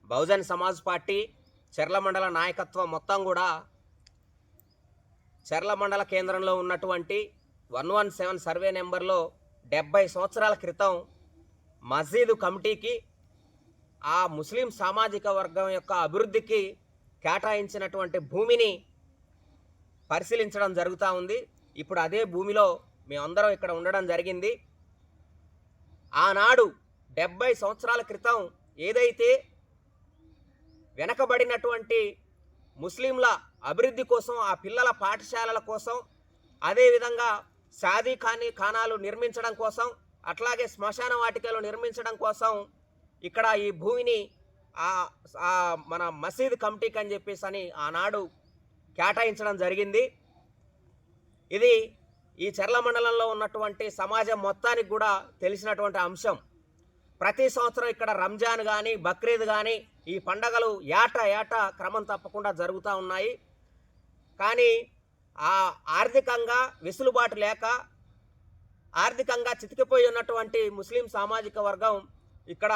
Bahujan Samaj party చెర్ల మండల నాయకత్వం మొత్తం కూడా చెర్ల మండల కేంద్రంలో ఉన్నటువంటి 117 సర్వే నెంబర్లో 70 సంవత్సరాల క్రితం మసీదు కమిటీకి ఆ ముస్లిం సామాజిక వర్గం యొక్క అభివృద్ధికి కేటాయించినటువంటి భూమిని పరిశీలించడం జరుగుతూ ఉంది. ఇప్పుడు అదే భూమిలో మేమందరం ఇక్కడ ఉండడం జరిగింది. ఆనాడు 70 సంవత్సరాల క్రితం ఏదైతే వెనకబడినటువంటి ముస్లింల అభివృద్ధి కోసం, ఆ పిల్లల పాఠశాలల కోసం, అదేవిధంగా షాదీ ఖానాలు నిర్మించడం కోసం, అట్లాగే శ్మశాన వాటికలు నిర్మించడం కోసం ఇక్కడ ఈ భూమిని మన మసీద్ కమిటీకి అని చెప్పేసి అని ఆనాడు కేటాయించడం జరిగింది. ఇది ఈ చెర్ల మండలంలో ఉన్నటువంటి సమాజం మొత్తానికి కూడా తెలిసినటువంటి అంశం. ప్రతి సంవత్సరం ఇక్కడ రంజాన్ కానీ, బక్రీద్ కానీ ఈ పండగలు ఏటా క్రమం తప్పకుండా జరుగుతూ ఉన్నాయి. కానీ ఆర్థికంగా వెసులుబాటు లేక, ఆర్థికంగా చితికిపోయి ఉన్నటువంటి ముస్లిం సామాజిక వర్గం ఇక్కడ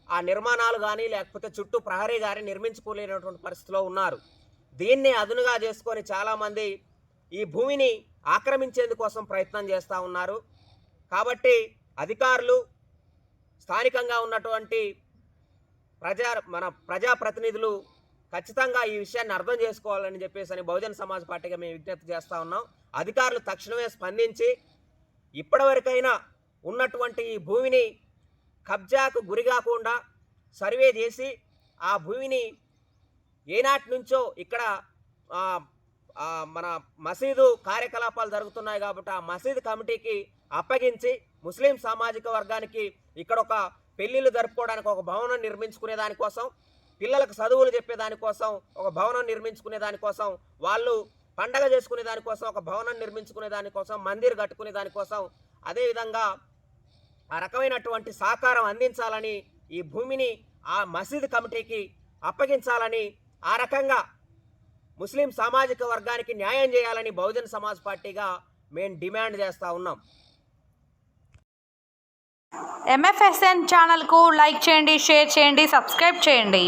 ఆ నిర్మాణాలు కానీ లేకపోతే చుట్టూ ప్రహరీ కానీ నిర్మించుకోలేనటువంటి పరిస్థితిలో ఉన్నారు. దీన్ని అదునుగా చేసుకొని చాలామంది ఈ భూమిని ఆక్రమించేందుకోసం ప్రయత్నం చేస్తూ ఉన్నారు. కాబట్టి అధికారులు, స్థానికంగా ఉన్నటువంటి ప్రజాప్రతినిధులు ఖచ్చితంగా ఈ విషయాన్ని అర్థం చేసుకోవాలని చెప్పేసి బహుజన్ సమాజ్ పార్టీగా మేము విజ్ఞప్తి చేస్తూ ఉన్నాం. అధికారులు తక్షణమే స్పందించి ఇప్పటివరకైనా ఉన్నటువంటి ఈ భూమిని కబ్జాకు గురి కాకుండా సర్వే చేసి ఆ భూమిని ఏనాటి నుంచో ఇక్కడ మన మసీదు కార్యకలాపాలు జరుగుతున్నాయి కాబట్టి ఆ మసీదు కమిటీకి అప్పగించి ముస్లిం సామాజిక వర్గానికి ఇక్కడ ఒక పెళ్ళిళ్ళు జరుపుకోవడానికి ఒక భవనం నిర్మించుకునే దానికోసం, పిల్లలకు చదువులు చెప్పేదానికోసం ఒక భవనం నిర్మించుకునే దానికోసం, వాళ్ళు పండగ చేసుకునే దానికోసం ఒక భవనం నిర్మించుకునే దానికోసం, మందిర్ కట్టుకునే దానికోసం, అదేవిధంగా ఆ రకమైనటువంటి సహకారం అందించాలని, ఈ భూమిని ఆ మసీదు కమిటీకి అప్పగించాలని, ఆ రకంగా ముస్లిం సామాజిక వర్గానికి న్యాయం చేయాలని బహుజన్ సమాజ్ పార్టీగా మేము డిమాండ్ చేస్తూ ఉన్నాం. MFSN ఛానల్కు లైక్ చేయండి, షేర్ చేయండి, సబ్స్క్రైబ్ చేయండి.